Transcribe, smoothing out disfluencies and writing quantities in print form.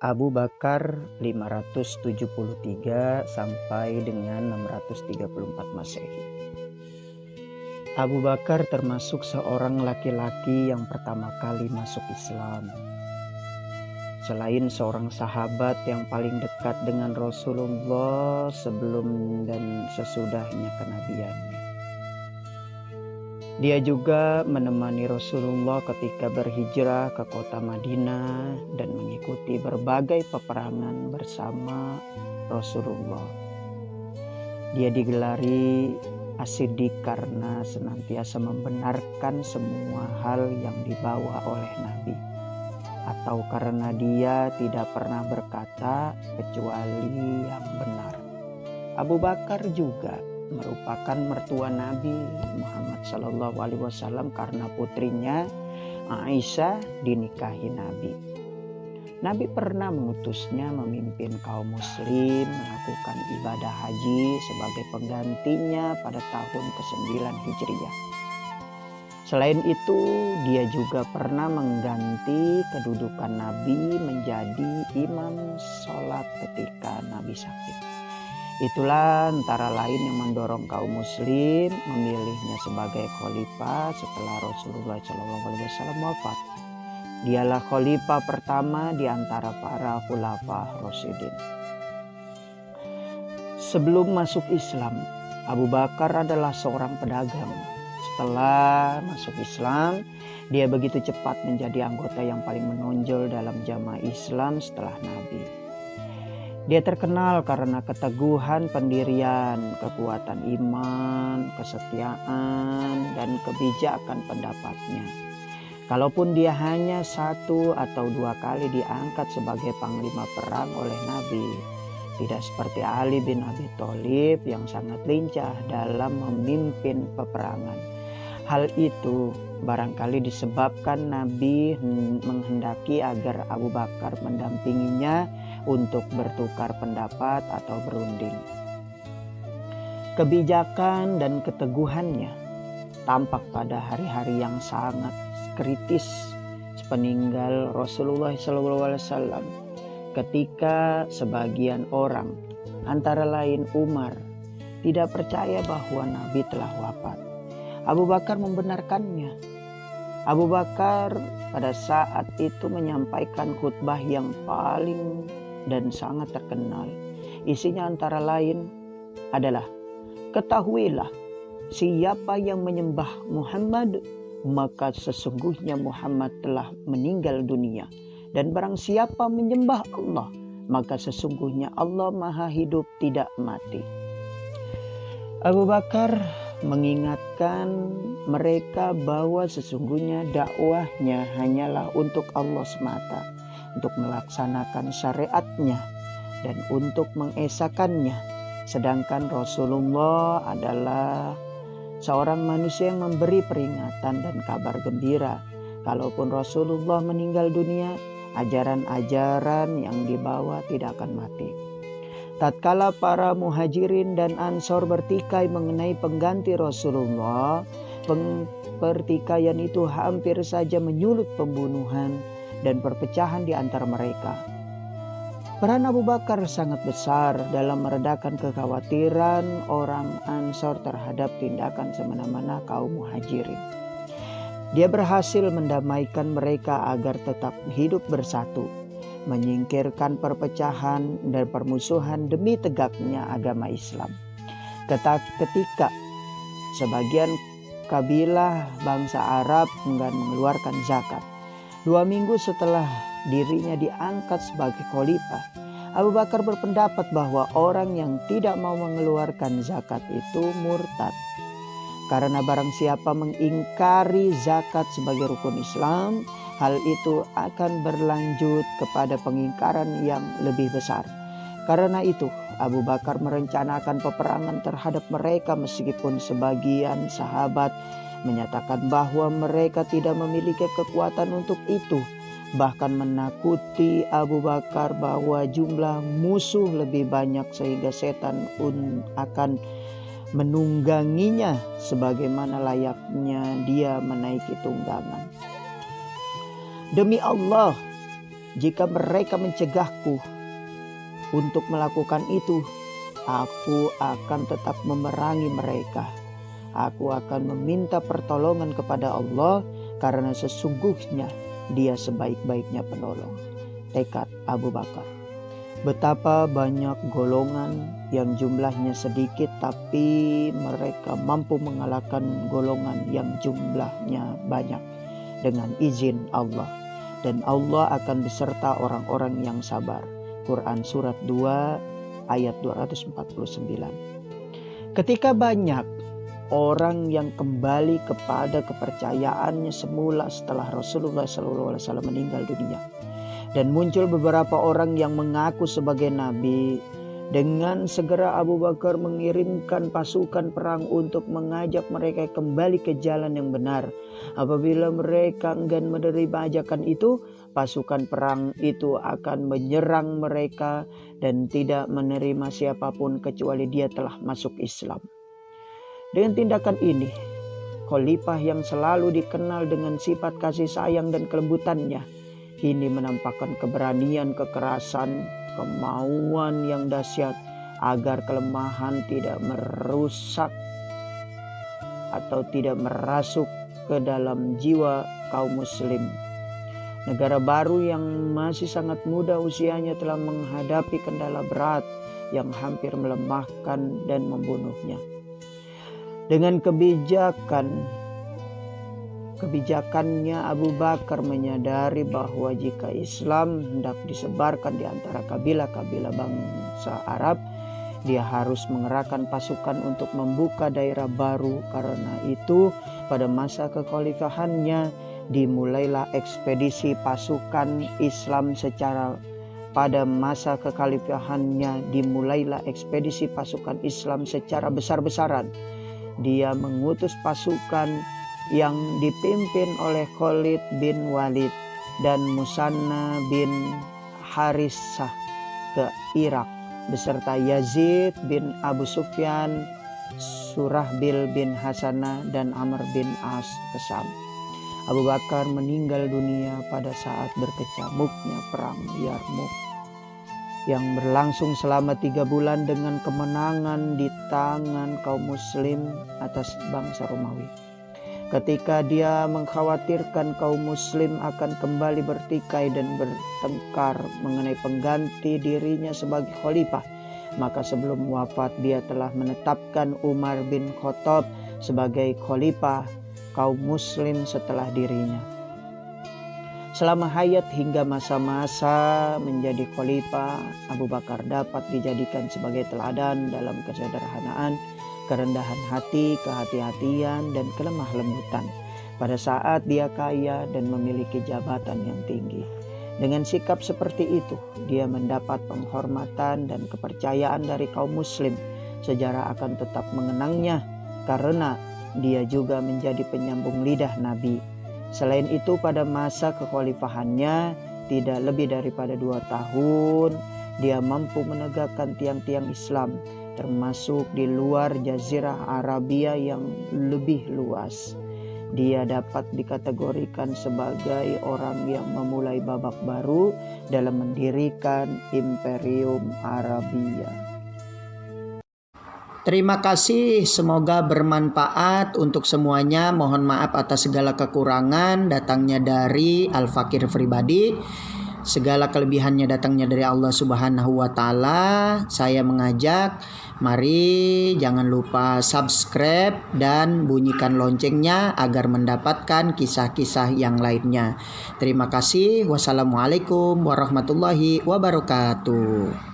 Abu Bakar 573 sampai dengan 634 Masehi. Abu Bakar termasuk seorang laki-laki yang pertama kali masuk Islam. Selain seorang sahabat yang paling dekat dengan Rasulullah sebelum dan sesudahnya kenabiannya. Dia juga menemani Rasulullah ketika berhijrah ke kota Madinah dan mengikuti berbagai peperangan bersama Rasulullah. Dia digelari As-Siddiq karena senantiasa membenarkan semua hal yang dibawa oleh Nabi, atau karena dia tidak pernah berkata kecuali yang benar. Abu Bakar juga merupakan mertua Nabi Muhammad SAW karena putrinya Aisyah dinikahi Nabi. Nabi pernah mengutusnya memimpin kaum muslim melakukan ibadah haji sebagai penggantinya pada tahun ke-9 Hijriah. Selain itu, dia juga pernah mengganti kedudukan Nabi menjadi imam sholat ketika Nabi sakit. Itulah antara lain yang mendorong kaum muslim memilihnya sebagai khalifah setelah Rasulullah SAW wafat. Dialah khalifah pertama di antara para khulafah Rasyidin. Sebelum masuk Islam, Abu Bakar adalah seorang pedagang. Setelah masuk Islam, dia begitu cepat menjadi anggota yang paling menonjol dalam jamaah Islam setelah Nabi. Dia terkenal karena keteguhan pendirian, kekuatan iman, kesetiaan, dan kebijakan pendapatnya. Kalaupun dia hanya 1 atau 2 kali diangkat sebagai panglima perang oleh Nabi, tidak seperti Ali bin Abi Thalib yang sangat lincah dalam memimpin peperangan. Hal itu barangkali disebabkan Nabi menghendaki agar Abu Bakar mendampinginya untuk bertukar pendapat atau berunding. Kebijakan dan keteguhannya tampak pada hari-hari yang sangat kritis sepeninggal Rasulullah SAW, ketika sebagian orang, antara lain Umar, tidak percaya bahwa Nabi telah wafat. Abu Bakar membenarkannya. Abu Bakar pada saat itu menyampaikan khutbah yang paling dan sangat terkenal. Isinya antara lain adalah, ketahuilah, siapa yang menyembah Muhammad, maka sesungguhnya Muhammad telah meninggal dunia. Dan barang siapa menyembah Allah, maka sesungguhnya Allah maha hidup tidak mati. Abu Bakar mengingatkan mereka bahwa sesungguhnya dakwahnya hanyalah untuk Allah semata, untuk melaksanakan syariatnya dan untuk mengesakannya. Sedangkan Rasulullah adalah seorang manusia yang memberi peringatan dan kabar gembira. Kalaupun Rasulullah meninggal dunia, ajaran-ajaran yang dibawa tidak akan mati. Tatkala para muhajirin dan ansor bertikai mengenai pengganti Rasulullah, pertikaian itu hampir saja menyulut pembunuhan dan perpecahan di antara mereka. Peran Abu Bakar sangat besar dalam meredakan kekhawatiran orang ansor terhadap tindakan semena-mena kaum muhajirin. Dia berhasil mendamaikan mereka agar tetap hidup bersatu, menyingkirkan perpecahan dan permusuhan demi tegaknya agama Islam. Ketika sebagian kabilah bangsa Arab enggan mengeluarkan zakat, 2 minggu setelah dirinya diangkat sebagai khalifah, Abu Bakar berpendapat bahwa orang yang tidak mau mengeluarkan zakat itu murtad. Karena barang siapa mengingkari zakat sebagai rukun Islam, hal itu akan berlanjut kepada pengingkaran yang lebih besar. Karena itu, Abu Bakar merencanakan peperangan terhadap mereka meskipun sebagian sahabat menyatakan bahwa mereka tidak memiliki kekuatan untuk itu. Bahkan menakuti Abu Bakar bahwa jumlah musuh lebih banyak sehingga setan akan menungganginya sebagaimana layaknya dia menaiki tunggangan. Demi Allah, jika mereka mencegahku untuk melakukan itu, aku akan tetap memerangi mereka. Aku akan meminta pertolongan kepada Allah karena sesungguhnya Dia sebaik-baiknya penolong. Tekad Abu Bakar. Betapa banyak golongan yang jumlahnya sedikit tapi mereka mampu mengalahkan golongan yang jumlahnya banyak dengan izin Allah. Dan Allah akan beserta orang-orang yang sabar. Quran surat 2 ayat 249. Ketika banyak orang yang kembali kepada kepercayaannya semula setelah Rasulullah SAW meninggal dunia, dan muncul beberapa orang yang mengaku sebagai nabi, dengan segera Abu Bakar mengirimkan pasukan perang untuk mengajak mereka kembali ke jalan yang benar. Apabila mereka enggan menerima ajakan itu, pasukan perang itu akan menyerang mereka dan tidak menerima siapapun kecuali dia telah masuk Islam. Dengan tindakan ini, khalifah yang selalu dikenal dengan sifat kasih sayang dan kelembutannya, kini menampakkan keberanian, kekerasan, kemauan yang dahsyat agar kelemahan tidak merusak atau tidak merasuk ke dalam jiwa kaum muslim. Negara baru yang masih sangat muda usianya telah menghadapi kendala berat yang hampir melemahkan dan membunuhnya. Dengan kebijakannya, Abu Bakar menyadari bahwa jika Islam hendak disebarkan di antara kabilah-kabilah bangsa Arab, dia harus mengerahkan pasukan untuk membuka daerah baru. Karena itu, pada masa kekhalifahannya dimulailah ekspedisi pasukan Islam secara besar-besaran. Dia mengutus pasukan yang dipimpin oleh Khalid bin Walid dan Musanna bin Harithah ke Irak beserta Yazid bin Abu Sufyan, Surahbil bin Hasanah dan Amr bin As ke Syam. Abu Bakar meninggal dunia pada saat berkecamuknya perang Yarmuk yang berlangsung selama 3 bulan dengan kemenangan di tangan kaum muslim atas bangsa Romawi. Ketika dia mengkhawatirkan kaum muslim akan kembali bertikai dan bertengkar mengenai pengganti dirinya sebagai khalifah, maka sebelum wafat dia telah menetapkan Umar bin Khattab sebagai khalifah kaum muslim setelah dirinya. Selama hayat hingga masa-masa menjadi khalifah, Abu Bakar dapat dijadikan sebagai teladan dalam kesederhanaan, kerendahan hati, kehati-hatian, dan kelemah lembutan pada saat dia kaya dan memiliki jabatan yang tinggi. Dengan sikap seperti itu, dia mendapat penghormatan dan kepercayaan dari kaum muslim. Sejarah akan tetap mengenangnya karena dia juga menjadi penyambung lidah Nabi. Selain itu, pada masa kekhalifahannya tidak lebih daripada 2 tahun, dia mampu menegakkan tiang-tiang Islam, termasuk di luar Jazirah Arabia yang lebih luas. Dia dapat dikategorikan sebagai orang yang memulai babak baru dalam mendirikan Imperium Arabia. Terima kasih, semoga bermanfaat untuk semuanya. Mohon maaf atas segala kekurangan datangnya dari Al-Fakir Pribadi. Segala kelebihannya datangnya dari Allah Subhanahu wa Ta'ala. Saya mengajak, mari jangan lupa subscribe dan bunyikan loncengnya agar mendapatkan kisah-kisah yang lainnya. Terima kasih. Wassalamualaikum warahmatullahi wabarakatuh.